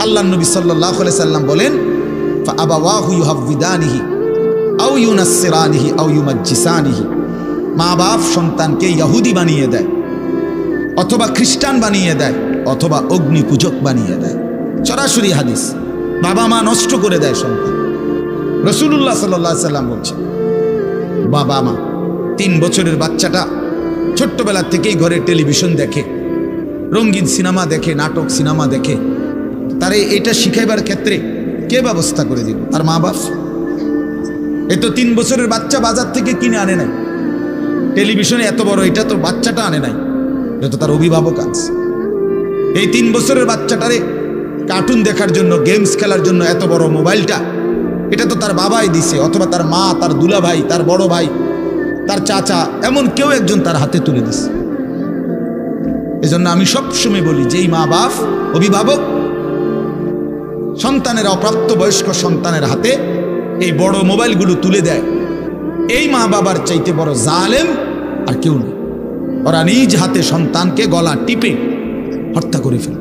আল্লাহ নবী সাল্লাল্লাহু আলাইহি সাল্লাম বলেন, ফাআবাওয়াহু ইউহাব্বিদানিহি আও ইউনাসসিরানিহি আও ইউমাজ্জিসানিহি। মা বাপ সন্তানকে ইহুদি বানিয়ে দেয়, অথবা খ্রিস্টান বানিয়ে দেয়, অথবা অগ্নি পূজক বানিয়ে দেয়। সরাসরি হাদিস। বাবা মা নষ্ট করে দেয় সন্তান। রাসূলুল্লাহ সাল্লাল্লাহু আলাইহি সাল্লাম বলছেন, বাবা মা 3 বছরের বাচ্চাটা ছোট্টবেলা থেকেই ঘরে টেলিভিশন দেখে, রঙিন সিনেমা দেখে, নাটক সিনেমা দেখে, তারে এটা শিখাইবার ক্ষেত্রে কে ব্যবস্থা করে দিল? তার মা বাপ। এ তো 3 বছরের বাচ্চা বাজার থেকে কিনে আনে নাই, টেলিভিশনে এত বড় এটা তো বাচ্চাটা আনে নাই, এটা তো তার অভিভাবক আছে। এই 3 বছরের বাচ্চাটারে কার্টুন দেখার জন্য, গেমস খেলার জন্য এত বড় মোবাইলটা, এটা তো তার বাবাই দিছে, অথবা তার মা, তার দুলা ভাই, তার বড় ভাই, তার চাচা, এমন কেউ একজন তার হাতে তুলে দিছে। এজন্য আমি সবসময় বলি, যেই মা বাপ অভিভাবক সন্তানের, অপ্রাপ্ত বয়স্ক সন্তানের হাতে এই বড় মোবাইলগুলো তুলে দেয়, এই মা বাবার চাইতে বড় জালেম আর কেউ নেই। ওরা নিজ হাতে সন্তানকে গলা টিপে হত্যা করে ফেলে।